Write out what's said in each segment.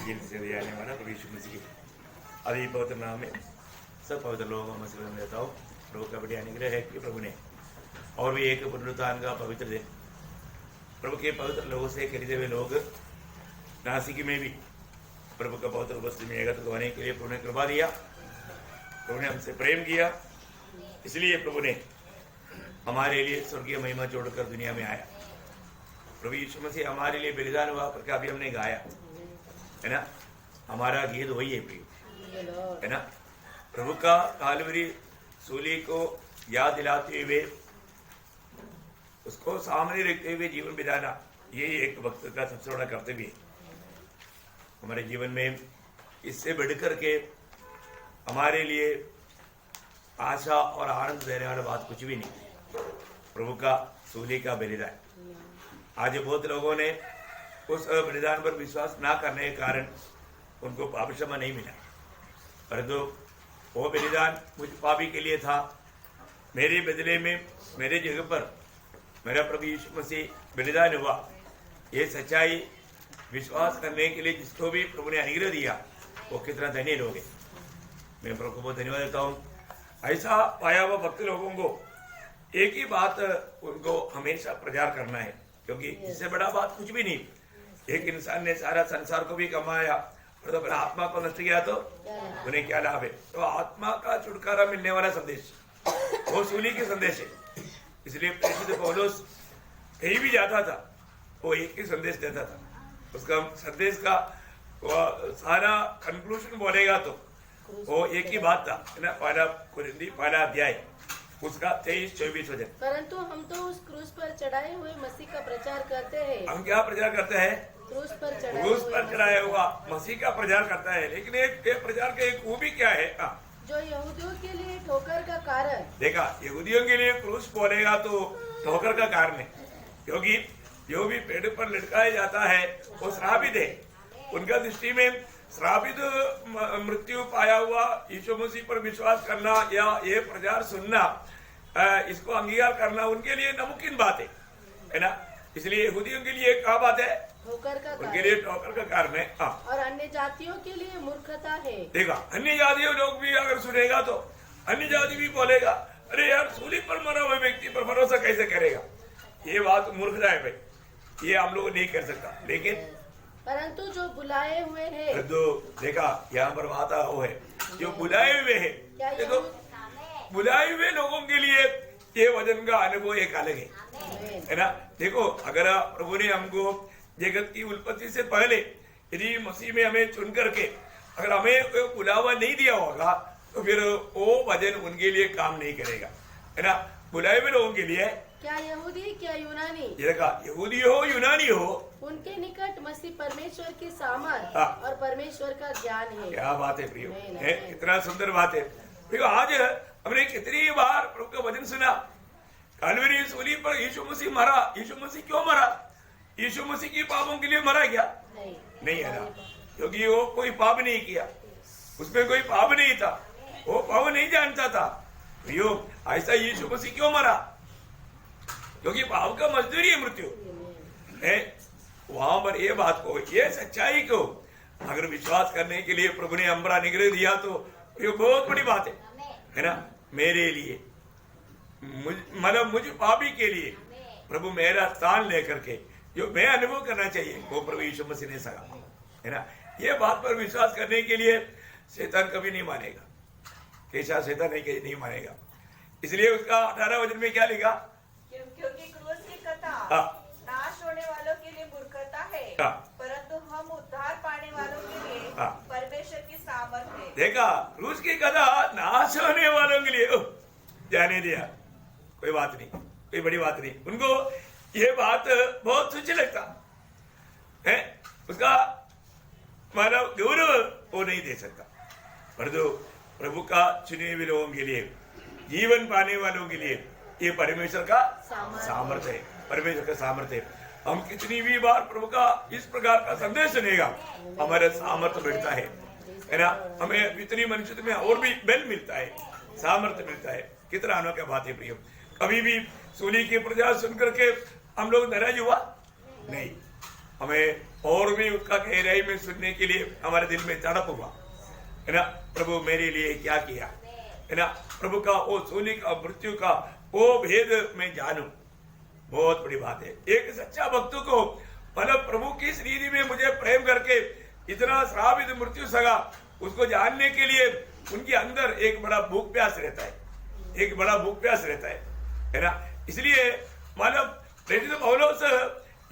गिनती से दिया जाने वाला प्रभु यीशु मसीह आदि पवित्र नाम में सब पवित्र लोगों में से देता हूँ। प्रभु का बड़ी अनुग्रह है कि प्रभु ने और भी एक पुनरुत्थान का पवित्र दिन प्रभु के पवित्र लोगों से खरीदे हुए लोग नासिक में भी प्रभु का पवित्र उपस्थिति में एकत्र होने के लिए प्रभु ने कृपा दिया। प्रभु ने हमसे प्रेम किया, इसलिए प्रभु ने हमारे लिए स्वर्गीय महिमा छोड़कर दुनिया में आया। प्रभु यीशु मसीह हमारे लिए बलिदान हुआ करके अभी हमने गाया है ना। हमारा गीत वही है प्रिय, है ना। प्रभु का कालवरी सूली को याद दिलाते हुए उसको सामने रखते हुए जीवन बिताना, ये एक भक्त का सबसे बड़ा कर्तव्य है हमारे जीवन में। इससे बढ़कर के हमारे लिए आशा और आनंद देने वाला बात कुछ भी नहीं, प्रभु का सूली का बलिदान। आज बहुत लोगों ने उस बलिदान पर विश्वास ना करने के कारण उनको पाप क्षमा नहीं मिला, परंतु वो बलिदान मुझ पापी के लिए था। मेरे बदले में मेरे जगह पर मेरा प्रभु यीशु मसीह बलिदान हुआ। ये सच्चाई विश्वास करने के लिए जिसको भी प्रभु ने अनुग्रह दिया वो कितना धन्य लोग हैं। मैं प्रभु को बहुत धन्यवाद देता हूँ। ऐसा पाया हुआ भक्त लोगों को एक ही बात उनको हमेशा प्रचार करना है, क्योंकि इससे बड़ा बात कुछ भी नहीं। एक इंसान ने सारा संसार को भी कमाया और तो अपना आत्मा को नष्ट किया तो उन्हें क्या लाभ है। तो आत्मा का छुटकारा मिलने वाला संदेश वो सूली के संदेश है। इसलिए परिशुद्ध पौलुस कहीं भी जाता था वो एक ही संदेश देता था। उसका संदेश का सारा कंक्लूजन बोलेगा तो वो एक ही बात था, है ना। पहला अध्याय उसका 23-24 वचन। परंतु हम तो उस क्रूस पर चढ़ाए हुए मसीह का प्रचार करते हैं। हम क्या प्रचार करते हैं? क्रूस पर चढ़ाया हुआ मसीह का प्रचार करता है। लेकिन एक प्रचार का एक खूबी क्या है? जो यहूदियों के लिए ठोकर का कारण। देखा, यहूदियों के लिए क्रूस बोलेगा तो ठोकर का कारण है, क्योंकि जो भी पेड़ पर लटकाया जाता है वो श्रापित है। उनका दृष्टि में श्रापित मृत्यु पाया हुआ यीशु मसीह पर विश्वास करना या ये प्रचार सुनना, इसको अंगीकार करना उनके लिए नामुमकिन बात है ना। इसलिए यहूदियों के लिए क्या बात है? ठोकर का उनके लिए ठोकर का कारण है। और अन्य जातियों के लिए मूर्खता है। देखा, अन्य जातियों लोग भी अगर सुनेगा तो अन्य जाति भी बोलेगा, अरे यार सूली पर मरा हुए व्यक्ति पर भरोसा कैसे करेगा? ये बात मूर्खता है भाई, ये हम लोग नहीं कर सकता। लेकिन परंतु जो बुलाए हुए हैं, तो देखा यहाँ पर बात वो है जो बुलाए हुए है। देखो, बुलाए हुए लोगों के लिए ये वचन का अनुभव एक अलग है ना। देखो, अगर प्रभु ने हमको जगत की उत्पत्ति से पहले यदि मसीह में हमें चुन करके अगर हमें बुलावा नहीं दिया होगा तो फिर वो वचन उनके लिए काम नहीं करेगा, है ना। बुलाए हुए लोगों के लिए क्या यहूदी क्या यूनानी, देखा, यहूदी हो यूनानी हो, उनके निकट मसीह परमेश्वर की सामर्थ और परमेश्वर का ज्ञान है। क्या बात है प्रियो, कितना सुंदर बात है प्रियो। आज हमने कितनी बार प्रभु का वचन सुना। कालवरी सूली पर यीशु मसीह मरा। यीशु मसीह क्यों मरा? यीशु मसीह की पापों के लिए मरा क्या? नहीं है ना, क्योंकि वो कोई पाप नहीं किया, उसमें कोई पाप नहीं था, वो पाप नहीं जानता था। प्रियो, ऐसा यीशु मसीह क्यों मरा? क्योंकि पाप का मजदूरी है मृत्यु है। वहां पर ये बात को, ये सच्चाई को अगर विश्वास करने के लिए प्रभु ने हमारा निग्रह दिया तो ये बहुत बड़ी बात है ना। मेरे लिए मतलब मुझ पापी के लिए प्रभु मेरा स्थान लेकर के जो मैं अनुभव करना चाहिए वो प्रभु यीशु मसीह ने सका, है ना। ये बात पर विश्वास करने के लिए शैतान कभी नहीं मानेगा, कैसा शैतान नहीं मानेगा। इसलिए उसका 18 वचन में क्या लिखा? क्योंकि क्रूस की कथा नाश होने वालों के लिए मूर्खता है, परंतु हम उद्धार पाने वालों के लिए परमेश्वर की सामर्थ है। देखा, क्रूस की कथा नाश होने वालों के लिए जाने दिया, कोई बात नहीं, कोई बड़ी बात नहीं। उनको ये बात बहुत तुच्छ लगता है, उसका मतलब गौरव वो नहीं दे सकता। परंतु प्रभु का चुने हुए लोगों के लिए, जीवन पाने वालों के लिए ये परमेश्वर का सामर्थ्य है, परमेश्वर का सामर्थ्य है। हम कितनी भी बार प्रभु का इस प्रकार का संदेश सुनेगा हमारा सामर्थ्य बढ़ता है ना। हमें इतनी मनुष्य में और भी बल मिलता है, सामर्थ्य मिलता है। कितना अनोखा बात है प्रियो। कभी भी सूली की प्रचार सुन करके हम लोग नाराज हुआ नहीं, हमें और भी उसका गहराई में सुनने के लिए हमारे दिल में तड़प हुआ, है ना। प्रभु मेरे लिए क्या किया, है ना। प्रभु का वो सूली का मृत्यु का वो भेद मैं जानूं, बहुत बड़ी बात है। एक सच्चा भक्त को मतलब प्रभु किस रीति में मुझे प्रेम करके इतना श्रावित मृत्यु सगा, उसको जानने के लिए उनके अंदर एक बड़ा भूख प्यास रहता है, एक बड़ा भूख प्यास रहता है ना। इसलिए मतलब प्रेरित पौलुस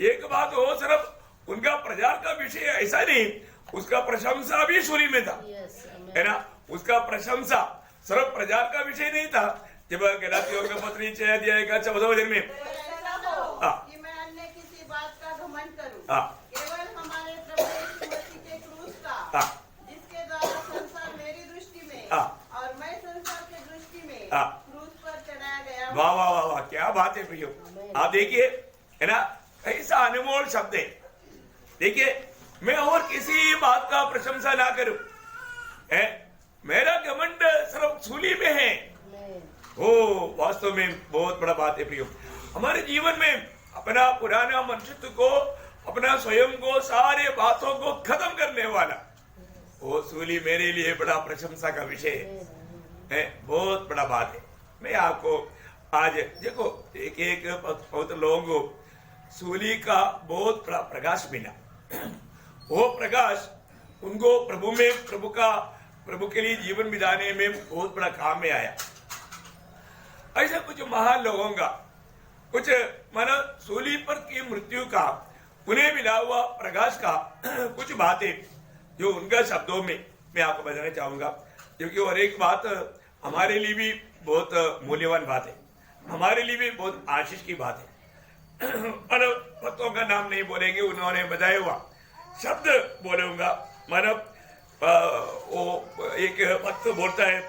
एक बात हो, सिर्फ उनका प्रचार का विषय ऐसा नहीं, उसका प्रशंसा भी सूली में था, है ना। उसका प्रशंसा सिर्फ प्रचार का विषय नहीं था। जब गलातियों का पत्र 6 अध्याय का 14 वचन में कि मैं अन्य किसी बात का घमंड करूं, केवल हमारे प्रभु यीशु मसीह के क्रूस का, जिसके द्वारा संसार मेरी दृष्टि में और मैं संसार के दृष्टि में क्रूस पर चढ़ाया गया। वाह वाह वाह वाह, क्या बात है प्रियो। आप देखिए, है ना, ऐसा अनमोल शब्द है। देखिए, मैं और किसी बात का प्रशंसा ना करूं, है, मेरा घमंड सिर्फ सूली में है। ओ वास्तव में बहुत बड़ा बात है प्रियो। हमारे जीवन में अपना पुराना मनुष्यत्व को, अपना स्वयं को, सारे बातों को खत्म करने वाला वो सूली मेरे लिए बड़ा प्रशंसा का विषय है, बहुत बड़ा बात है। मैं आपको आज देखो, एक एक बहुत लोगों को सूली का बहुत बड़ा प्रकाश मिला। वो प्रकाश उनको प्रभु में, प्रभु के लिए जीवन बिताने में बहुत बड़ा काम में आया। ऐसा कुछ महान लोगों का, कुछ मानो सूली पर की मृत्यु का, उन्हें मिला हुआ प्रकाश का कुछ बातें जो उनका शब्दों में मैं आपको बताना चाहूंगा, क्योंकि और एक बात हमारे लिए भी बहुत मूल्यवान बात है, हमारे लिए भी बहुत आशीष की बात है। मानो भक्तों का नाम नहीं बोलेंगे, उन्होंने बताया हुआ शब्द बोलूंगा। मानव वो एक भक्त बोलता है,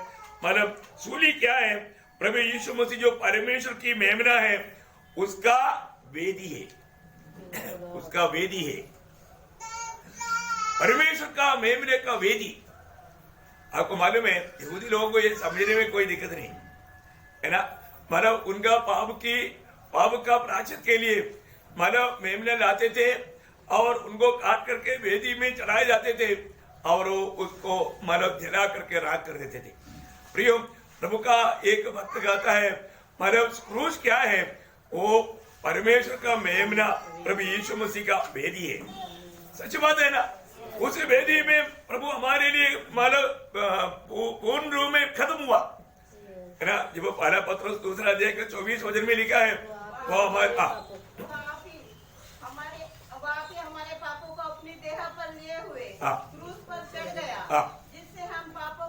मानव सूली क्या है? प्रभु यीशु मसीह जो परमेश्वर की मेमना है, उसका वेदी है, उसका वेदी है, परमेश्वर का मेमने का वेदी। आपको मालूम है, यहूदी लोगों को ये समझने में कोई दिक्कत नहीं है ना। मानव उनका पाप का प्रायश्चित के लिए मानव मेमने लाते थे और उनको काट करके वेदी में चढ़ाए जाते थे और वो उसको मानव जला करके राख कर देते थे। प्रियो, प्रभु का एक भक्त गाता है, मानव क्रूस क्या है? वो परमेश्वर का मेमना प्रभु यीशु मसीह का वेदी है। सच बात है ना। उस वेदी में प्रभु हमारे लिए मानव पूर्ण रूप में खत्म हुआ, है ना। जब पहला पत्रस 2 अध्याय के 24 वचन में लिखा है, वो हमारे पापों को अपनी देह पर लिए हुए क्रूस पर चढ़ गया, जिससे हम पापों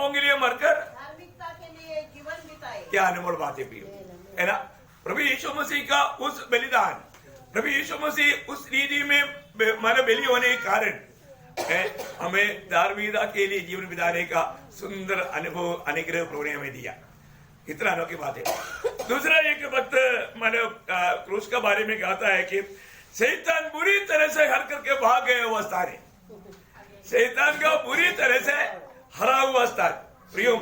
के लिए मरकर धार्मिकता के लिए जीवन बिताए। क्या अनमोल बात है ना। प्रभु यीशु मसीह का उस बलिदान, प्रभु यीशु मसीह उस रीति में मानव बलि होने के कारण हमें धार्मिकता के लिए जीवन बिताने का सुंदर अनुभव, अनुग्रह प्रभु ने हमें दिया। कितना अनोखी बात है। दूसरा एक वक्त मानव क्रूस के बारे में कहता है कि शैतान बुरी तरह से हर करके भाग गए हुआ स्थान है। शैतान का बुरी तरह से हरा हुआ स्थान। प्रियो,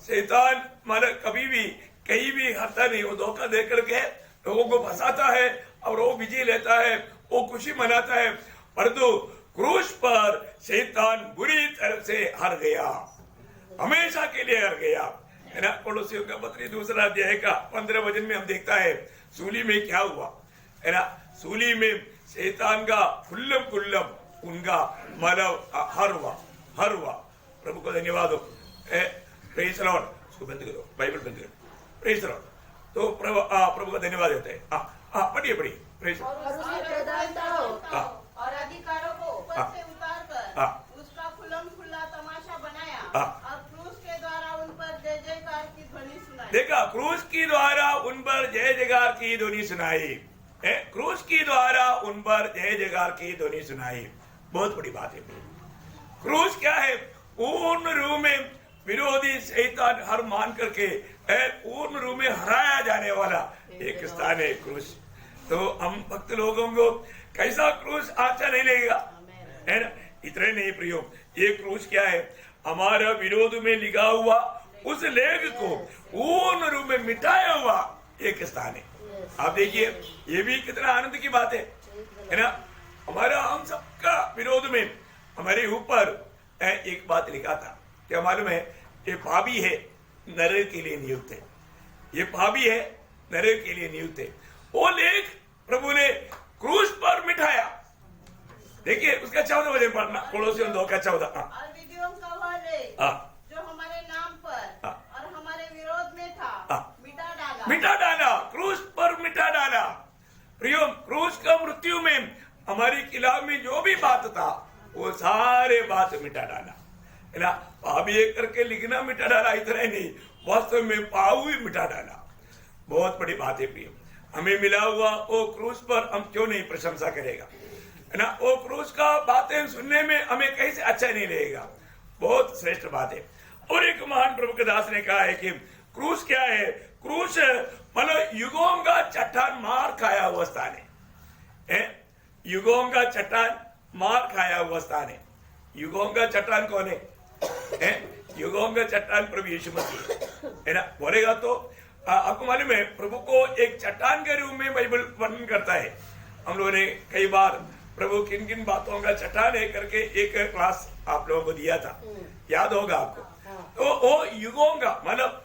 शैतान मानव कभी भी कहीं भी हरता नहीं, वो धोखा दे करके लोगों को फंसाता है और वो विजय लेता है, वो खुशी मनाता है। परंतु क्रूस पर शैतान बुरी तरह से हार गया, हमेशा के लिए हार गया, है ना। पड़ोसियों का पत्र 2 अध्याय का 15 वचन में हम देखता है सूली में क्या हुआ, है ना। सूली में शैतान का खुल्लम उनका मानव हर हुआ। प्रभु को धन्यवाद हो। Praise the Lord. उसको बंद करो, बाइबल बंद करो। Praise the Lord. तो प्रभु का धन्यवाद देते हैं। पढ़िए प्रेज। और उसने प्रधानताओं और अधिकारों को ऊपर से उतार कर उसका खुल्ला तमाशा बनाया और क्रूस के द्वारा उन पर जय जयकार की ध्वनि सुनाई। देखा, क्रूस की द्वारा उन पर जय जयकार की ध्वनि सुनाई। क्रूस की द्वारा उन पर जय जयकार की ध्वनि सुनाई। बहुत बड़ी बात है। क्रूस क्या है? पूर्ण रूप में विरोधी शैतान हर मान करके पूर्ण रूप में हराया जाने वाला एक स्थान है क्रूस। तो हम भक्त लोगों को कैसा क्रूस अच्छा नहीं लगेगा, है ना। इतने नहीं प्रियो, ये क्रूस क्या है? हमारा विरोध में लिखा हुआ उस लेख को पूर्ण रूप में मिटाया हुआ एक स्थान है। आप देखिए, ये भी कितना आनंद की बात है। है ना। हमारा हम सबका विरोध में हमारे ऊपर एक बात लिखा था, क्या मालूम है, ये पापी है नरक के लिए नियुक्त है, ये पापी है नरक के लिए नियुक्त है। वो लेख प्रभु ने क्रूस पर मिटाया। देखिए उसका 14 वचन पढ़ना, कोलोसियों 2:14। और विधियों का वह लेख जो हमारे नाम पर और हमारे विरोध में था मिटा डाला, क्रूस पर मिटा डाला। प्रियो, क्रूस का मृत्यु में हमारी खिलाफ में जो भी बात था वो सारे बात मिटा डाला, है ना। पाप ये करके लिखना मिटा डाला, इतना ही नहीं, वास्तव में पाप भी मिटा डाला। बहुत बड़ी बात है प्रियो, हमें मिला हुआ वो क्रूस पर हम क्यों नहीं प्रशंसा करेगा, है ना। वो क्रूस का बातें सुनने में हमें कहीं से अच्छा नहीं लगेगा, बहुत श्रेष्ठ बात है। और एक महान प्रभु के दास ने कहा है कि क्रूस क्या है, क्रूस मतलब युगों का चट्टान मार खाया हुआ स्थान है, युगों का चट्टान मार खाया हुआ स्थान है। युगों का चट्टान कौन है? युगों का चट्टान प्रभु यीशु मसीह है ना। बोलेगा तो आपको मालूम है, प्रभु को एक चट्टान के रूप में बाइबल वर्णन करता है। हम लोगों ने कई बार प्रभु किन किन बातों का चट्टान है करके एक क्लास आप लोगों को दिया था, याद होगा आपको। तो वो युगों का मतलब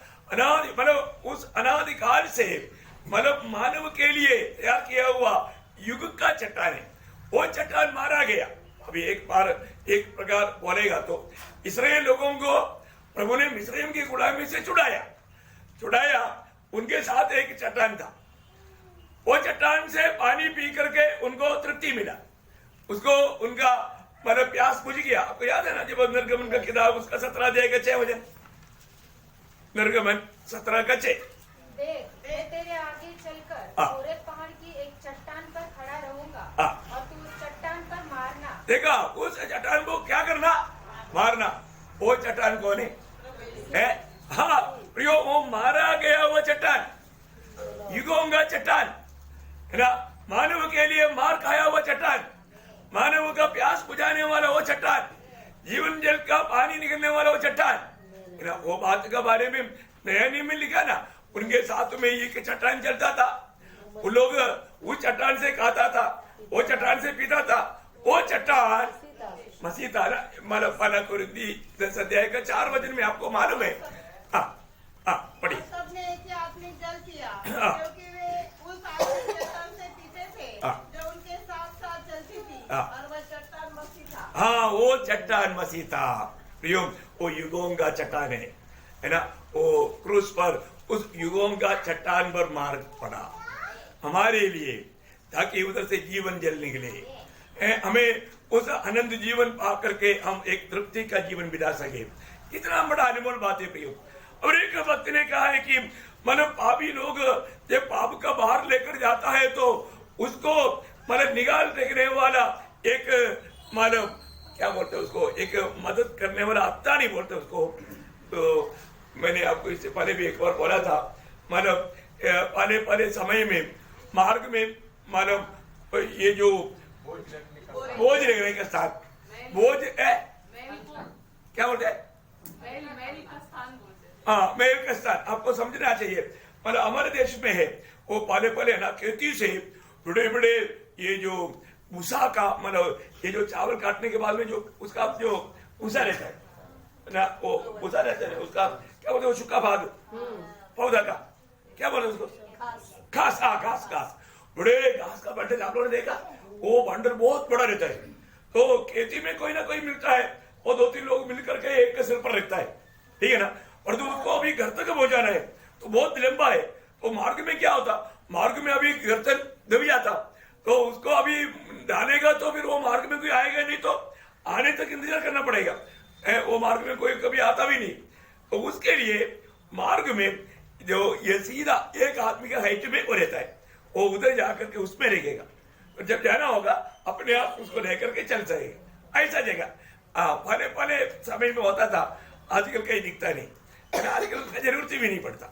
उस अनादिकाल से मतलब मानव के लिए तैयार किया हुआ युग का चट्टान है। वो चट्टान मारा गया। अभी एक बार एक प्रकार बोलेगा तो इस्राएल लोगों को प्रभु ने मिस्रईम की गुलामी से छुड़ाया, उनके साथ एक चट्टान था। वो चट्टान से पानी पी करके उनको तृप्ति मिला, उसको उनका मतलब प्यास बुझ गया। आपको याद है ना, जब निर्गमन का किताब उसका 17 अध्याय का 6 वचन, निर्गमन 17 का 6। देख, मैं तेरे आगे चलकर होरेब पहाड़ की एक चट्टान पर खड़ा रहूंगा और तू उस चट्टान पर मारना। देखा, उस चट्टान को क्या करना? मारना। वो चट्टान कौन है? हाँ प्रियो, वो मारा गया वो चट्टान, युगों का चट्टान है ना। मानव के लिए मार खाया हुआ चट्टान, मानव का प्यास बुझाने वाला वो चट्टान, जीवन जल का पानी निकलने वाला वो चट्टान है ना। वो बात के बारे में नया नियम में लिखा ना, उनके साथ में ये चट्टान चलता था, वो लोग उस चट्टान से खाता था, वो चट्टान से पीता था। वो चट्टान मसीह था ना। मतलब पहला कुरिन्थी 10 अध्याय का 4 वचन में आपको मालूम है। पढ़िए। सबने एक आत्मिक जल पिया, क्योंकि वे उस आत्मिक चट्टान से पीते थे जो उनके साथ साथ चलती थी, और वह चट्टान मसीह था। हाँ, वो चट्टान मसीह था प्रियो, वो युगों का चट्टान है ना। वो क्रूस पर उस युगों का चट्टान पर मार पड़ा हमारे लिए, ताकि उधर से जीवन जल निकले, हमें उस आनंद जीवन पा करके हम एक तृप्ति का जीवन बिता सके। कितना बड़ा अनमोल बात है प्रियो। और एक भक्त ने कहा है कि मतलब पापी लोग जब पाप का बाहर लेकर जाता है तो उसको मतलब निकाल देखने वाला एक मतलब क्या बोलते हैं उसको, एक मदद करने वाला आत्मा नहीं बोलते उसको। तो मैंने आपको इससे पहले भी एक बार बोला था, मतलब पहले समय में मार्ग में मतलब ये जो बोझ रखने का स्थान, बोझ है क्या बोलते हैं, हाँ महल का स्थान, आपको समझना चाहिए। मतलब हमारे देश में है वो पहले ना खेती से बड़े बड़े ये जो भूसा का मतलब ये जो चावल काटने के बाद में जो उसका जो भूसा रहता है ना, वो भूसा रहता है, उसका क्या बोलते हैं, सूखा भाग पौधा का क्या बोलते हैं उसको, घास। घास बड़े घास का बंडल आप लोगों ने देखा, वो बंडल बहुत बड़ा रहता है। तो खेती में कोई ना कोई मिलता है, वो 2-3 लोग मिलकर के एक के सिर पर रखता है, ठीक है ना। और तो उसको अभी घर तक पहुंचाना है तो बहुत लंबा है। तो मार्ग में क्या होता, मार्ग में अभी घर तक दब जाता, तो उसको अभी डालेगा तो फिर वो मार्ग में कोई आएगा नहीं, तो आने तक इंतजार करना पड़ेगा। वो मार्ग में कोई कभी आता भी नहीं। तो उसके लिए मार्ग में जो ये सीधा एक आदमी का हाइट में वो रहता है, वो उधर जाकर के उसमें रहेगा। तो जब जाना होगा अपने आप उसको लेकर के चल जाएगा, ऐसा जगह पहले समय में होता था। आजकल कहीं दिखता नहीं, आजकल उसका जरूरत भी नहीं पड़ता,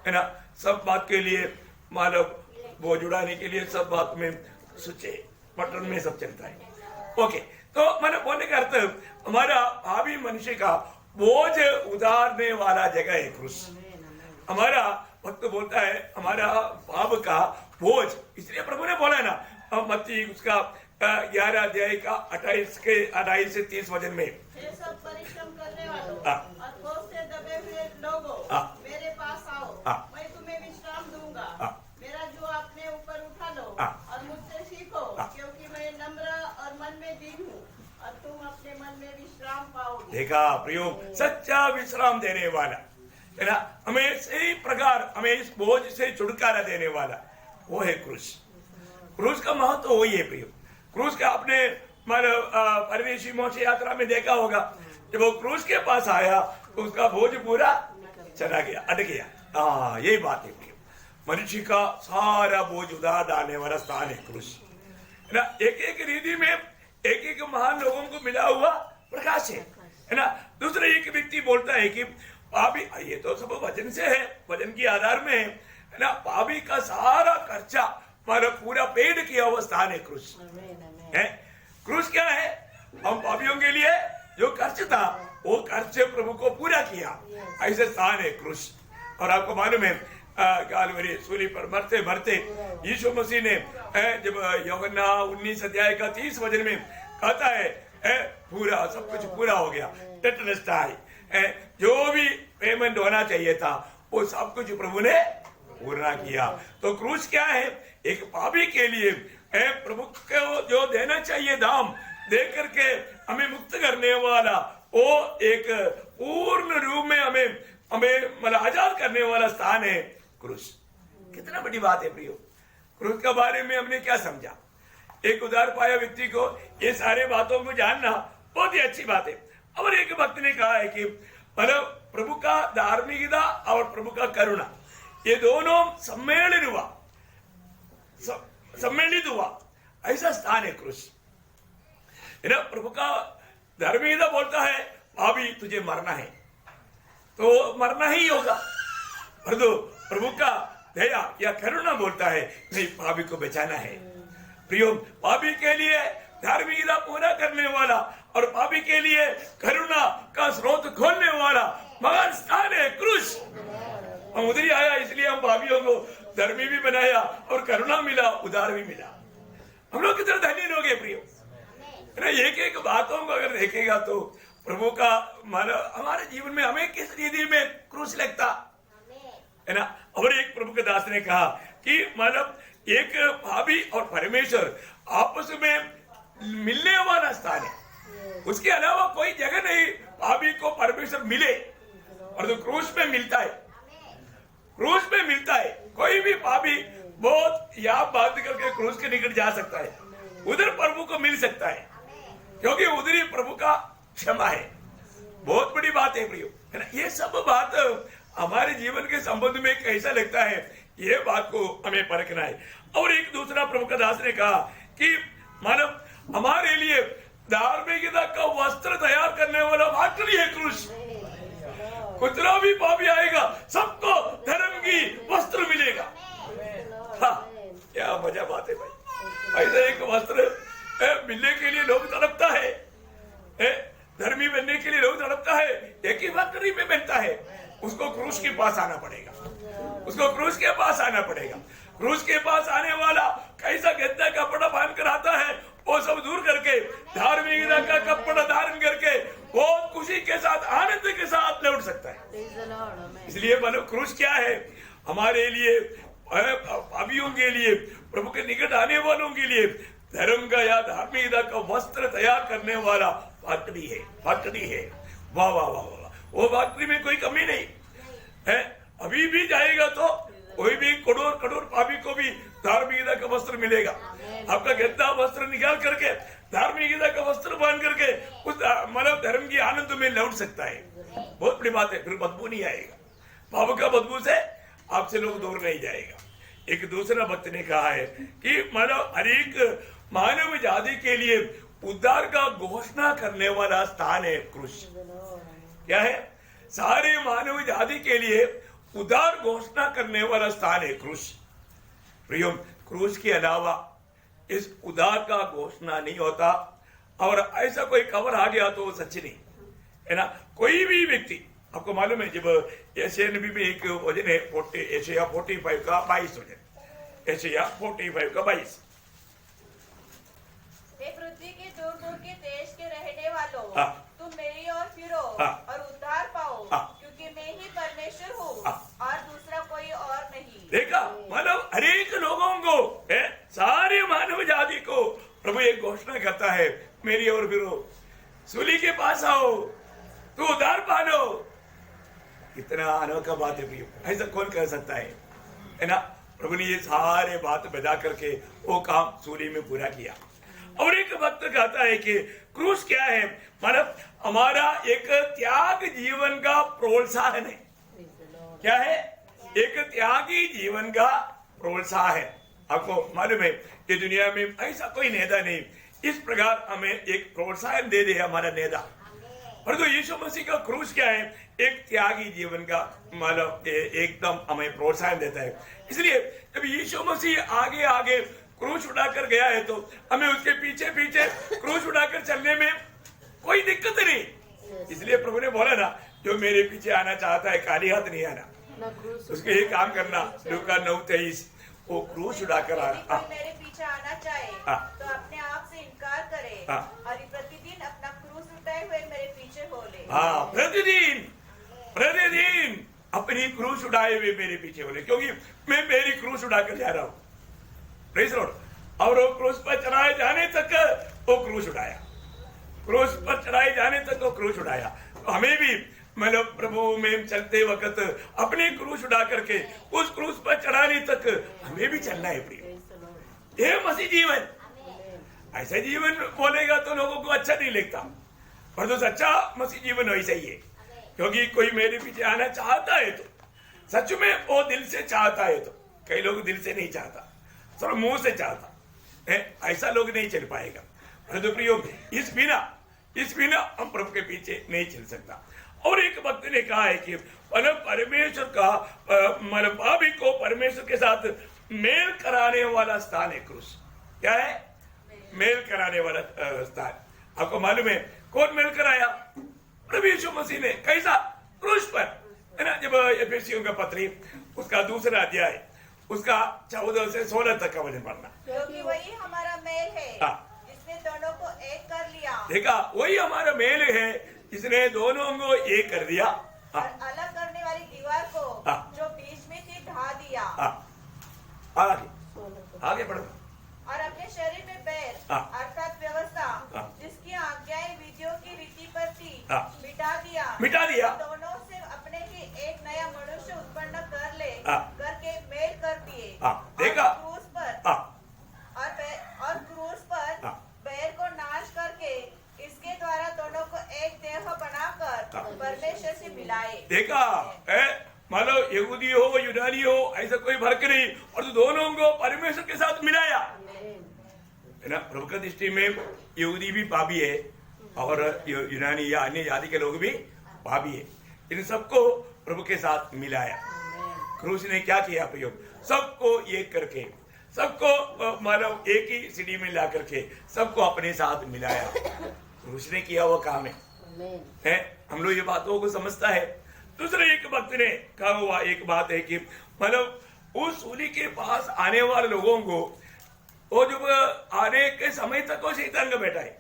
है ना। सब बात के लिए मानव वो जुड़ाने के लिए सब बात में स्विचे बटन में सब चलता है। ओके, तो मैंने बोलने का अर्थ हमारा भावी मनुष्य का बोझ उतारने वाला जगह है क्रूस। हमारा भक्त बोलता है हमारा पाप का बोझ, इसलिए प्रभु ने बोला ना मत्ती उसका 11 अध्याय का 28 से 30 वचन में। हे सब परिश्रम करने वालों हाँ। और बोझ से दबे हुए लोगों, हाँ। मेरे पास आओ, हाँ। मैं तुम्हें विश्राम दूंगा। हाँ। मेरा जो अपने ऊपर उठा लो हाँ। और मुझसे सीखो, हाँ। क्योंकि मैं नम्र और मन में दीन हूँ और तुम अपने मन में विश्राम पाओगे। देखा प्रियो, सच्चा विश्राम देने वाला है ना, हमें सही प्रकार हमें इस बोझ से छुटकारा देने वाला वो है क्रूस। क्रूस का महत्व वही है प्रियो। क्रूस का आपने परदेशी मोक्ष यात्रा में देखा होगा, जब वो क्रूस के पास आया तो उसका बोझ पूरा चला गया, अट गया। हाँ, यही बात है प्रियो, मनुष्य का सारा बोझ उतार डालने वाला स्थान है क्रूस, है ना। एक एक रीति में एक एक महान लोगों को मिला हुआ प्रकाश है ना। दूसरा एक व्यक्ति बोलता है कि पापी, ये तो सब वचन से है, वचन के आधार में है ना, पापी का सारा खर्चा पूरा पेड किया हुआ स्थान है क्रूस है। क्रूस क्या है? हम पापियों के लिए जो खर्च था वो खर्च प्रभु को पूरा किया, ऐसे स्थान है क्रूस। और आपको मालूम है कालवरी सूली पर मरते मरते यीशु मसीह ने जब यूहन्ना 19 अध्याय का 30 वचन में कहता है पूरा सब कुछ पूरा हो गया, टेटनस्टाई, जो भी पेमेंट होना चाहिए था वो सब कुछ प्रभु ने पूरा किया। तो क्रूस क्या है? एक पापी के लिए प्रभु को जो देना चाहिए दाम दे करके हमें मुक्त करने वाला, वो एक पूर्ण रूप में हमें मतलब आजाद करने वाला स्थान है क्रूस। कितना बड़ी बात है प्रियो। क्रूस के बारे में हमने क्या समझा? एक उदार पाया व्यक्ति को ये सारे बातों को जानना बहुत ही अच्छी बात है। और एक भक्त ने कहा है कि मतलब प्रभु का धार्मिकता और प्रभु का करुणा ये दोनों सम्मिलित हुआ ऐसा स्थान है क्रूस, है ना। प्रभु का धार्मिकता बोलता है अभी तुझे मरना है तो मरना ही होगा, परंतु प्रभु का दया या करुणा बोलता है नहीं, पापी को बचाना है। प्रियो, पापी के लिए धार्मिकता पूरा करने वाला और पापी के लिए करुणा का स्रोत खोलने वाला महान स्थान है क्रूस। हम उधर ही आया, इसलिए हम पापियों को धर्मी भी बनाया और करुणा मिला, उदार भी मिला। हम लोग कितने धनी लोग हैं प्रियो, है ना। एक एक बातों को अगर देखेगा तो प्रभु का मतलब हमारे जीवन में हमें किस रीति में क्रूस लगता है ना। और एक प्रभु के दास ने कहा कि मतलब एक पापी और परमेश्वर आपस में मिलने वाला स्थान है, उसके अलावा कोई जगह नहीं पापी को परमेश्वर मिले, और तो क्रूस में मिलता है। क्रूस में मिलता है। कोई भी पापी बहुत या बात करके क्रूस के निकट जा सकता है, उधर प्रभु को मिल सकता है, क्योंकि उधर ही प्रभु का क्षमा है। बहुत बड़ी बात है प्रियो, है ना। ये सब बात हमारे जीवन के संबंध में कैसा लगता है, ये बात को हमें परखना है। और एक दूसरा प्रभु का दास ने कहा कि मानव हमारे लिए धार्मिकता का वस्त्र तैयार करने वाला वाकई है क्रूस। कुतरा भी पापी आएगा, सबको धर्म की वस्त्र मिलेगा। हाँ, क्या मजा बात है भाई। ऐसा एक वस्त्र मिलने के लिए लोग तड़पता है, धर्मी बनने के लिए लोग तड़पता है, एक ही फैक्ट्री में बनता है। उसको क्रूस के पास आना पड़ेगा, उसको क्रूस के पास आना पड़ेगा। क्रूस के पास आने वाला कैसा गंदा कपड़ा पहन कर आता है, वो सब दूर करके धार्मिकता का कपड़ा धारण करके वो खुशी के साथ आनंद के साथ लौट सकता है। इसलिए मानो क्रूस क्या है? हमारे लिए, पापियों के लिए, प्रभु के निकट आने वालों के लिए धर्म का या धार्मिकता का वस्त्र तैयार करने वाला फैक्ट्री है, फैक्ट्री है। वाह वाह वाह वाह, वो फैक्ट्री में कोई कमी नहीं है। अभी भी जाएगा तो कोई भी करोड़ करोड़ पापी को भी धार्मिकता का वस्त्र मिलेगा। आपका गंदा वस्त्र निकाल करके धार्मिकता का वस्त्र पहन करके उस मतलब धर्म की आनंद में लौट सकता है। बहुत बड़ी बात है। फिर बदबू नहीं आएगा, पाप का बदबू से आपसे लोग दूर नहीं जाएगा। एक दूसरा भक्त ने कहा है कि मतलब हर एक मानव जाति के लिए उद्धार का घोषणा करने वाला स्थान है क्रूस। क्या है? सारे मानव जाति के लिए उद्धार घोषणा करने वाला स्थान है क्रूस। प्रियो, क्रूस के अलावा इस उद्धार का घोषणा नहीं होता, और ऐसा कोई खबर आ गया तो वो सच्ची नहीं है ना। कोई भी व्यक्ति, आपको मालूम है जब एशिया नबी में एक वजन है एशिया 45 का 22 वजन, एशिया 45 का 22, हे पृथ्वी के दूर दूर के देश के रहने वालों, हाँ। तुम मेरी ओर फिरो हाँ। और उद्धार पाओ, हाँ। क्योंकि मैं ही परमेश्वर हूँ हाँ। और दूसरा कोई और नहीं। देखा, मतलब हरेक लोगों को है, सारे मानव जाति को प्रभु एक घोषणा करता है, मेरी ओर फिरो, सूली के पास आओ, तू उद्धार पालो। कितना अनोखा बात है प्रियो, ऐसा कौन कर सकता है ना। प्रभु ने ये सारे बात बजा करके वो काम सूली में पूरा किया। और एक वक्त कहता है कि क्रूस क्या है, मतलब हमारा एक त्याग जीवन का प्रोत्साहन है। क्या है? एक त्यागी जीवन का प्रोत्साहन है। आपको मालूम है कि दुनिया में ऐसा कोई नेता नहीं इस प्रकार हमें एक प्रोत्साहन दे दे हमारा नेता। और तो यीशु मसीह का क्रूस क्या है, एक त्यागी जीवन का मतलब एकदम हमें प्रोत्साहन देता है। इसलिए जब यीशु मसीह आगे आगे क्रूस उठाकर गया है तो हमें उसके पीछे पीछे क्रूस उठाकर चलने में कोई दिक्कत नहीं। इसलिए प्रभु ने बोला ना, जो मेरे पीछे आना चाहता है खाली हाथ नहीं आना, उसके ये काम करना। लूका 9:23 वो क्रूस उठाकर यदि आना। कोई मेरे पीछे आना चाहे हाँ। तो अपने आप से इनकार करे हाँ। और प्रतिदिन अपना क्रूस उठाए हुए मेरे पीछे हो ले। हाँ, प्रतिदिन अपनी क्रूस उठाए हुए मेरे पीछे बोले, क्योंकि मैं मेरी क्रूस उठाकर जा रहा हूँ। Praise Lord. और वो क्रूस पर चढ़ाए जाने तक वो क्रूस उठाया, क्रूस पर चढ़ाए जाने तक वो क्रूस उठाया। तो हमें भी मतलब प्रभु में चलते वक्त अपने क्रूस उठा करके उस क्रूस पर चढ़ाने तक हमें भी चलना है प्रिय। ये मसीह जीवन, ऐसा जीवन बोलेगा तो लोगों को अच्छा नहीं लगता, पर तो सच्चा मसीह जीवन वैसा ही है। क्योंकि कोई मेरे पीछे आना चाहता है तो सच में वो दिल से चाहता है, तो कई लोग दिल से नहीं चाहता, सिर्फ मुंह से चाहता है, ऐसा लोग नहीं चल पाएगा। परंतु प्रियो, इस बिना हम प्रभु के पीछे नहीं चल सकता। और एक भक्त ने कहा है कि परमेश्वर का मतलब पापी को परमेश्वर के साथ मेल कराने वाला स्थान है क्रूस। क्या है? मेल कराने वाला स्थान। आपको मालूम है कौन मेल कराया? प्रभु यीशु मसीह ने। कैसा? क्रूस पर, है ना। जब एफेसियों का पत्री उसका 2 अध्याय उसका 14 से 16 तक का वचन पढ़ना। क्योंकि वही हमारा मेल है जिसने दोनों को एक कर लिया। देखा, वही हमारा मेल है जिसने दोनों को एक कर दिया। और अलग करने वाली दीवार को जो बीच में थी ढा दिया। आगे बढ़ो। और अपने शरीर में बैर अर्थात व्यवस्था जिसकी आज्ञाएं विधियों की रीति पर थी मिटा दिया। दोनों से अपने ही एक नया मनुष्य उत्पन्न कर ले करके मेल कर दिए। देखा, क्रूस पर बैर को नाश करके इसके द्वारा दोनों को एक देह बनाकर परमेश्वर से मिलाए। देखा, मतलब यहूदी हो यूनानी हो ऐसा कोई फर्क नहीं, और तो दोनों को परमेश्वर के साथ मिलाया, है ना। प्रभु की दृष्टि में यहूदी भी पापी है और यूनानी या अन्य जाति के लोग भी पापी है। इन सबको प्रभु के साथ मिलाया। क्रूस ने क्या किया प्रयोग? सबको एक करके, सबको मतलब एक ही सीढ़ी में ला करके सबको अपने साथ मिलाया। क्रूस ने किया वो काम है। हम लोग ये बातों को समझता है। दूसरे एक भक्त ने कहा हुआ एक बात है कि मतलब उस सूली के पास आने वाले लोगों को वो जब आने के समय तक वो शैतान का बेटा है,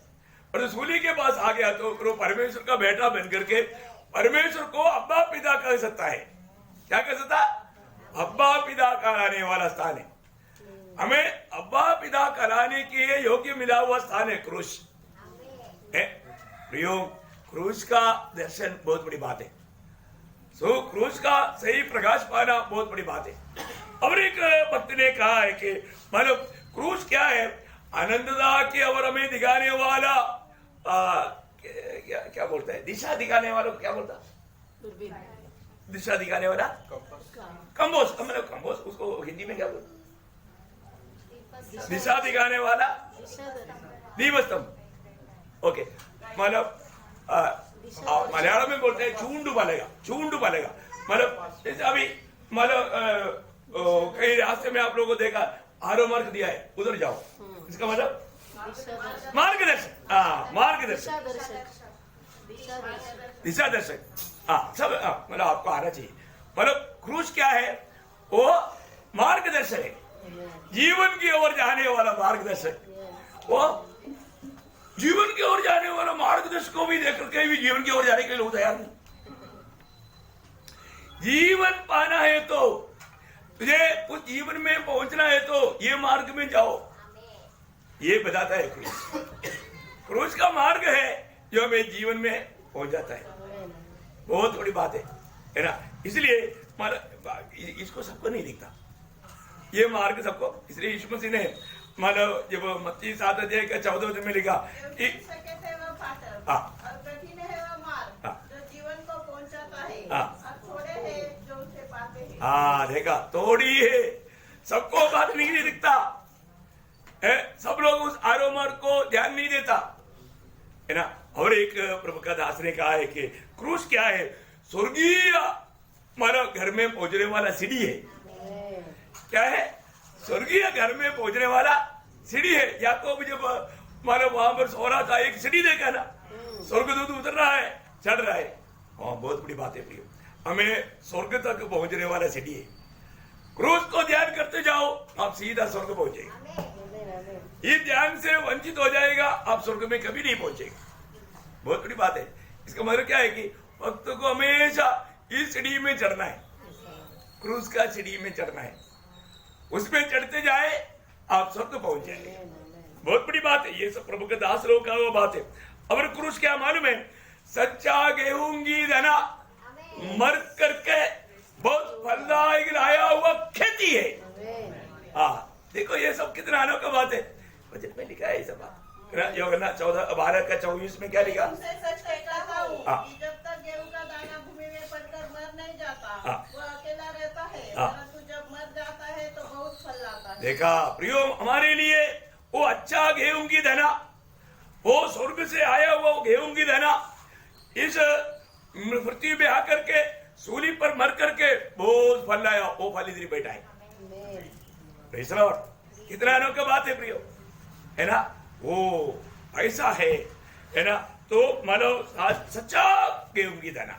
और सूली के पास आ गया तो वो परमेश्वर का बेटा बन करके परमेश्वर को अब्बा पिता कह सकता है। क्या कह सकता? अब्बा पिता कहलाने वाला स्थान है। हमें अब्बा पिता कहलाने के योग्य मिला हुआ स्थान है क्रूस है। प्रियो, क्रूस का दर्शन बहुत बड़ी बात है। सो क्रूस का सही प्रकाश पाना बहुत बड़ी बात है। और एक भक्त ने कहा है कि मतलब क्रूस क्या है? आनंददा की और हमें दिखाने वाला क्या बोलता है? दिशा दिखाने वाला क्या बोलता? दिशा दिखाने वाला कंबोस। कंबोस उसको हिंदी में क्या बोलता? दिशा दिखाने वाला दीपस्तंभ। ओके, मतलब मलयालम में बोलते हैं चूंडू बलेगा। मतलब जैसे अभी मतलब कई रास्ते में आप लोगों को देखा आरो मार्ग दिया है, उधर जाओ, इसका मतलब मार्गदर्शक, दिशा दर्शक। सब मतलब आपको आना चाहिए। मतलब क्रूस क्या है? वो मार्गदर्शक है, जीवन की ओर जाने वाला मार्गदर्शक। वो जीवन की ओर जाने वाला मार्गदर्शक को भी देख करके भी जीवन की ओर जाने के लिए लोग तैयार नहीं। जीवन पाना है तो तुझे उस जीवन में पहुंचना है तो ये मार्ग में जाओ, ये बताता है क्रूस। क्रूस का मार्ग है जो हमें जीवन में पहुंच जाता है। बहुत बड़ी बात है ना। इसलिए इसको सबको नहीं दिखता ये मार्ग सबको। इसलिए यीशु मसीह ने मानो जब मत्ती 7:14 में लिखा कि कठिन है वह मार्ग जो जीवन को पहुंचाता है और थोड़े हैं जो उसे पाते हैं। हाँ देखा, थोड़ी है, सबको बात नहीं दिखता है। सब लोग उस आरो मार्ग को ध्यान नहीं देता है ना। और एक प्रभु का दास ने कहा है कि क्रूस क्या है? स्वर्गीय मानो घर में पहुंचने वाला सीढ़ी है। क्या है? स्वर्गीय घर में पहुंचने वाला सीढ़ी है। याकूब जब मानो वहां पर सो रहा था, एक सीढ़ी देखा ना, स्वर्गदूत उतर रहा है, चढ़ रहा है। हाँ, बहुत बड़ी बात है प्रिय, हमें स्वर्ग तक पहुंचने वाला सीढ़ी है। क्रूस को ध्यान करते जाओ, आप सीधा स्वर्ग पहुंचेंगे। ये ध्यान से वंचित हो जाएगा, आप स्वर्ग में कभी नहीं पहुंचेंगे। बहुत बड़ी बात है। इसका मतलब क्या है कि भक्त को हमेशा इस सीढ़ी में चढ़ना है, क्रूस का सीढ़ी में चढ़ना है। उसमें चढ़ते जाए आप स्वर्ग पहुंच जाएंगे। बहुत बड़ी बात है। ये सब प्रभु के दास लोग का वो बात है। और क्रूस क्या मालूम है? सच्चा गेहूं की दाना मर करके बहुत फलदायक लाया हुआ खेती है। हाँ देखो, ये सब कितना अनोखा बात है। बजट में लिखा है ये सब बात। यूहन्ना 12:24 में क्या लिखा? सच कहता हूं कि जब तक गेहूं का दाना भूमि में पड़कर मर नहीं जाता, वो अकेला रहता है, परंतु जब मर जाता है तो बहुत फल लाता है। देखा प्रियो, हमारे लिए वो अच्छा गेहूं की दाना, वो स्वर्ग से आया हुआ वो गेहूं की दाना इस पृथ्वी में आकर के सूली पर मर करके बहुत फल लाया। वो फल इधर बैठा है। कितना अनोखा बात है प्रियो, है ना। वो ऐसा है ना। तो मानो सच्चा गेहूं की दाना,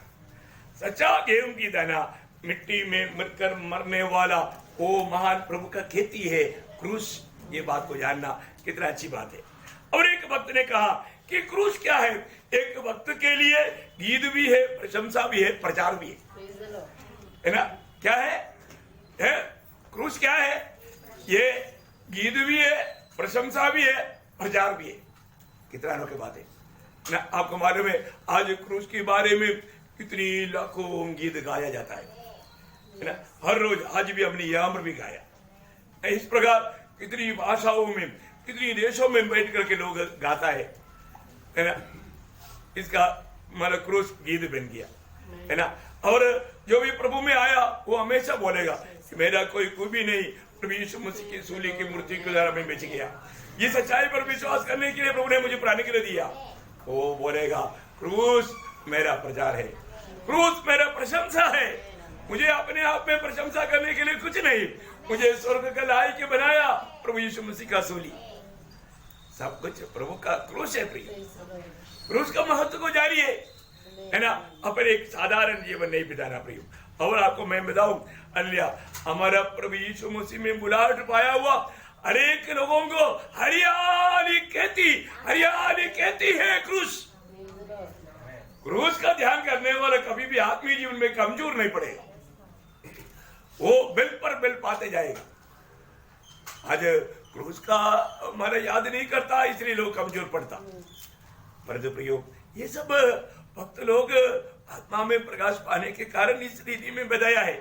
सच्चा गेहूं की दाना मिट्टी में मरकर मरने वाला वो महान प्रभु का खेती है क्रूस। ये बात को जानना कितना अच्छी बात है। और एक भक्त ने कहा कि क्रूस क्या है? एक भक्त के लिए गीत भी है, प्रशंसा भी है, प्रचार भी है ना। क्या है क्रूस क्या है? ये गीत भी है, प्रशंसा भी है, प्रचार भी है। कितना अनोखी बात है ना। आपको मालूम है आज क्रूस के बारे में कितनी लाखों गीत गाया जाता है ना। हर रोज आज भी हमने याम्र भी गाया। इस प्रकार कितनी भाषाओं में, कितनी देशों में बैठ करके लोग गाता है ना। इसका मतलब क्रूस गीत बन गया है ना। और जो भी प्रभु में आया वो हमेशा बोलेगा कि मेरा कोई भी नहीं, प्रभु यीशु मसीह की सूली की मूर्ति के द्वारा मैं बच गया। ये सच्चाई पर विश्वास करने के लिए प्रभु ने मुझे प्राणी के लिए दिया। वो बोलेगा क्रूस मेरा प्रचार है, क्रूस मेरा प्रशंसा है। मुझे अपने आप में प्रशंसा करने के लिए कुछ नहीं, मुझे स्वर्ग का लायक बनाया प्रभु यीशु मसीह का सूली। सब कुछ प्रभु का क्रूस है प्रिय। क्रूस का महत्व को जानिए, है ना। अपने एक साधारण जीवन नहीं बिताना प्रिय। और आपको मैं बताऊं, अन्य हमारा प्रभु यीशु मसीह में बुलाहट पाया हुआ अनेक लोगों को हरियाली कहती है क्रूस। क्रूस का ध्यान करने वाला कभी भी आत्मीय जीवन में कमजोर नहीं पड़ेगा, वो बिल पर बिल पाते जाएगा। आज क्रूस का हमारा याद नहीं करता, इसलिए लोग कमजोर पड़ता। परंतु प्रियो, ये सब भक्त लोग आत्मा में प्रकाश पाने के कारण इस रीति में बताया है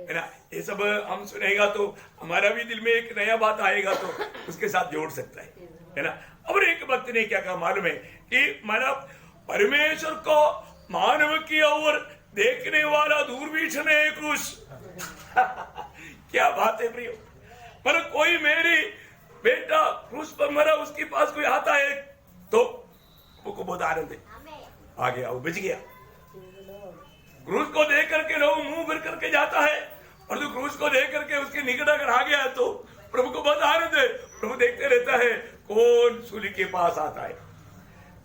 ना। ये सब हम सुनेगा तो हमारा भी दिल में एक नया बात आएगा, तो उसके साथ जोड़ सकता है ना। और एक भक्त ने क्या कहा मालूम है कि मानव परमेश्वर को मानव की ओर देखने वाला दूरबीक्षण है क्रूस। क्या बात है प्रियो। मतलब कोई मेरी बेटा क्रूस पर मरा, उसके पास कोई आता है तो वो को बहुत आनंद है, आ गया, वो बच गया। क्रूस को देख करके लोग मुंह फिर करके जाता है, और जो क्रूस को देख करके उसके निकट अगर आ गया तो प्रभु को बहुत आनंद है। प्रभु देखते रहता है कौन सूली के पास आता है,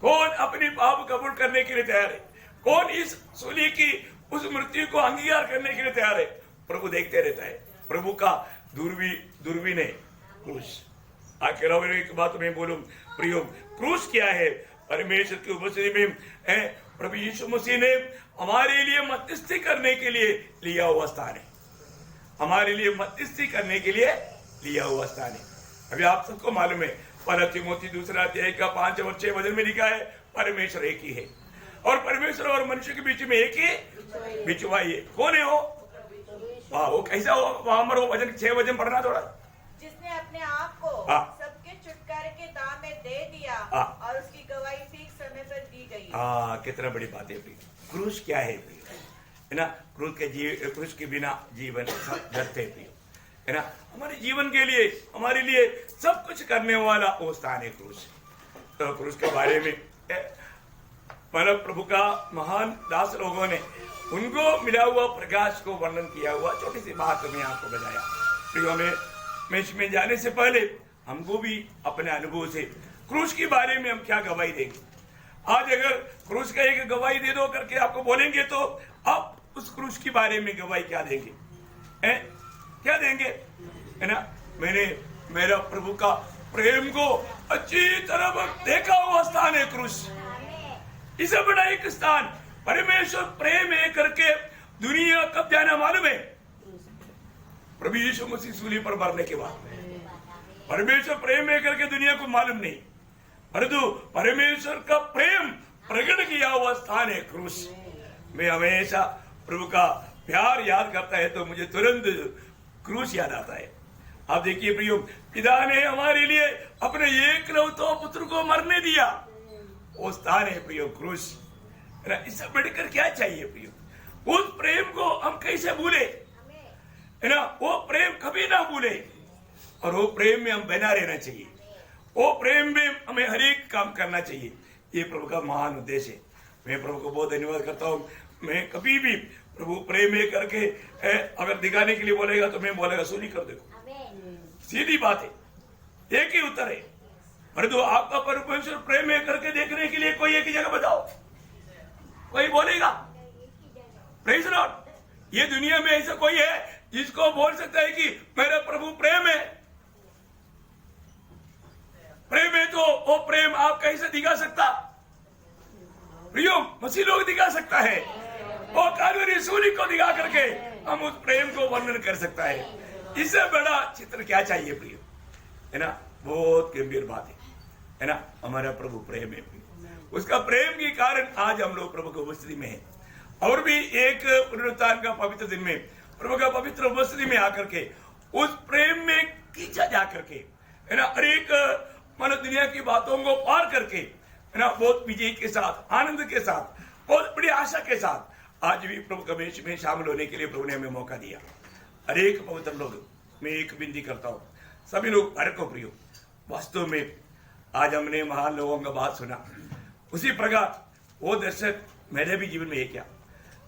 कौन अपनी पाप कबूल करने के लिए तैयार है, कौन इस सूली की उस मृत्यु को अंगीकार करने के लिए तैयार है। प्रभु देखते रहता है। प्रभु का दूरबीन है क्रूस। आखिर और एक बात मैं बोलूं प्रियो, क्रूस क्या है? परमेश्वर की उपस्थिति में प्रभु यीशु मसीह ने हमारे लिए मध्यस्थी करने के लिए लिया हुआ स्थान है। हमारे लिए मध्यस्थी करने के लिए लिया हुआ स्थान है। अभी आप सबको मालूम है, पहला तीमुथी 2 अध्याय का 5 और 6 वचन में लिखा है, परमेश्वर एक ही है और परमेश्वर और मनुष्य के बीच में एक ही बिचवाई है। कौन है वो? वो कैसा हो? वहां पर वो वचन 6 वचन पढ़ना थोड़ा। जिसने अपने आप को सबके छुटकारे के दाम में दे दिया और उसकी गवाही ठीक समय पर दी गई। कितना बड़ी बात है। क्रूस क्या है है ना? क्रूस के बिना जीवन व्यर्थ है है ना? हमारे जीवन के लिए, हमारे लिए सब कुछ करने वाला वो स्थान है क्रूस। तो क्रूस के बारे में मतलब प्रभु का महान दास लोगों ने उनको मिला हुआ प्रकाश को वर्णन किया हुआ छोटी सी बात मैं आपको बताया। प्रियो में इसमें जाने से पहले हमको भी अपने अनुभव से क्रूस के बारे में हम क्या गवाही देंगे। आज अगर क्रूस का एक गवाही दे दो करके आपको बोलेंगे तो आप उस क्रूस के बारे में गवाही क्या देंगे? क्या देंगे? है ना? मैंने मेरा प्रभु का प्रेम को अच्छी तरह देखा हुआ स्थान है क्रूस। इसे बड़ा एक स्थान परमेश्वर प्रेम है करके दुनिया कब जाना मालूम है? प्रभु यीशु मसीह सूली पर मरने के बाद। परमेश्वर प्रेम है करके दुनिया को मालूम नहीं, परंतु परमेश्वर का प्रेम प्रकट किया हुआ स्थान है क्रूस। मैं हमेशा प्रभु का प्यार याद करता है तो मुझे तुरंत क्रूस याद आता है। आप देखिए प्रियो, पिता ने हमारे लिए अपने एकलौते पुत्र को मरने दिया, वो स्थान है प्रियो क्रूस। इससे बढ़कर क्या चाहिए प्रियो? उस प्रेम को हम कैसे भूले? है ना? वो प्रेम कभी ना भूले और वो प्रेम में हम बना रहना चाहिए। वो प्रेम में हमें हर एक काम करना चाहिए। ये प्रभु का महान उद्देश्य है। मैं प्रभु को बहुत धन्यवाद करता हूँ। मैं कभी भी प्रभु प्रेम में करके अगर दिखाने के लिए बोलेगा तो मैं बोलेगा सूली कर देखो, सीधी बात है, एक ही उत्तर है। परंतु आपका परमेश्वर प्रेम में करके देखने के लिए कोई एक ही जगह बताओ, कोई बोलेगा? Praise Lord. ये दुनिया में ऐसा कोई है जिसको बोल सकता है कि मेरा प्रभु प्रेम है? प्रेम है तो वो प्रेम आप कैसे दिखा सकता? प्रियो, मसीह लोग दिखा सकता है। वो कालवरी सूली को दिखा करके हम उस प्रेम को वर्णन कर सकता है। इससे बड़ा चित्र क्या चाहिए प्रियो? है ना? बहुत गंभीर बात है ना? हमारा प्रभु प्रेम है। उसका प्रेम के कारण आज हम लोग प्रभु की उपस्थिति में हैं। और भी एक पुनरुत्थान का पवित्र दिन में प्रभु का पवित्र उपस्थिति में आकर के उस प्रेम में खींचा जा करके, है ना, हर एक मानो दुनिया की बातों को पार करके, है ना, बहुत विजय के साथ, आनंद के साथ, बहुत बड़ी आशा के साथ आज भी प्रभु का मेष में शामिल होने के लिए प्रभु ने हमें मौका दिया। हर एक पवित्र लोग, मैं एक विनती करता हूँ, सभी लोग हर को प्रियो, वास्तव में आज हमने महान लोगों का बात सुना, उसी प्रकार वो दर्शक मेरे भी जीवन में है क्या?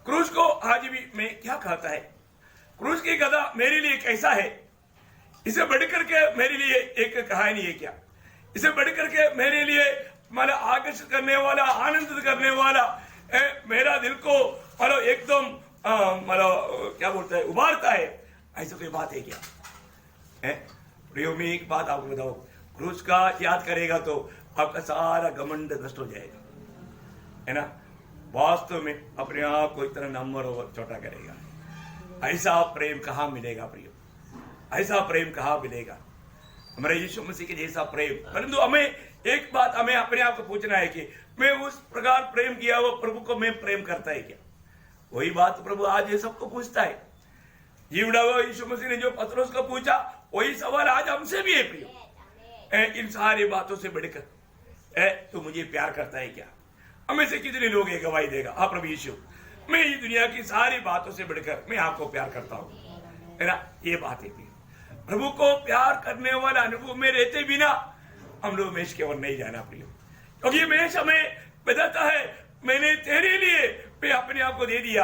क्रूस को आज भी मैं क्या कहता है? क्रूस की गदा मेरे लिए कैसा है? इसे बढ़कर के मेरे लिए एक कहानी है क्या? इसे बढ़कर के मेरे लिए मतलब आकर्षित करने वाला, आनंदित करने वाला, मेरा दिल को मतलब एकदम मतलब क्या बोलता है, उबारता है, ऐसा कोई बात है क्या? प्रियो, में एक बात आपको बताओ, क्रूस का याद करेगा तो आपका सारा घमंड नष्ट हो जाएगा, है ना? वास्तव में अपने आप को इतना नम्र और छोटा करेगा। ऐसा प्रेम कहाँ मिलेगा प्रियो? ऐसा प्रेम कहाँ मिलेगा? हमारे यीशु मसीह के जैसा प्रेम। परंतु हमें एक बात हमें अपने आप को पूछना है कि मैं उस प्रकार प्रेम किया वो प्रभु को मैं प्रेम करता है क्या? वही बात प्रभु आज ये सबको पूछता है। जीवड़ा हुआ यीशु मसीह ने जो पतरस को पूछा वही सवाल आज हमसे भी है प्रियो। इन सारी बातों से बढ़कर तू मुझे प्यार करता है क्या? हमें से कितने लोग ये गवाही देगा? हाँ प्रभु यीशु, मैं ये दुनिया की सारी बातों से बढ़कर मैं आपको प्यार करता हूँ, है ना? ये बात है प्रभु को प्यार करने वाला अनुभव में रहते बिना हम लोग मेष की ओर नहीं जाना प्रियो, क्योंकि मेष हमें बताता है मैंने तेरे लिए मैं अपने आप को दे दिया,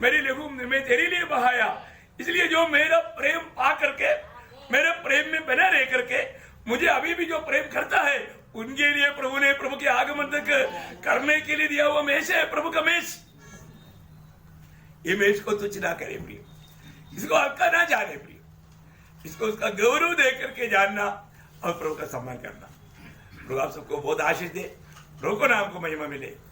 मेरे लहू में तेरे लिए बहाया। इसलिए जो मेरा प्रेम पा करके, मेरे प्रेम में बना रह करके मुझे अभी भी जो प्रेम करता है, उनके लिए प्रभु ने प्रभु के आगमन तक करने के लिए दिया हुआ मेष है प्रभु का मेष। ये मेष को तुच्छ ना करे प्रियो, इसको हल्का ना जाने प्रियो, इसको उसका गौरव दे करके जानना और प्रभु का सम्मान करना। प्रभु आप सबको बहुत आशीष दे, प्रभु को नाम को महिमा मिले।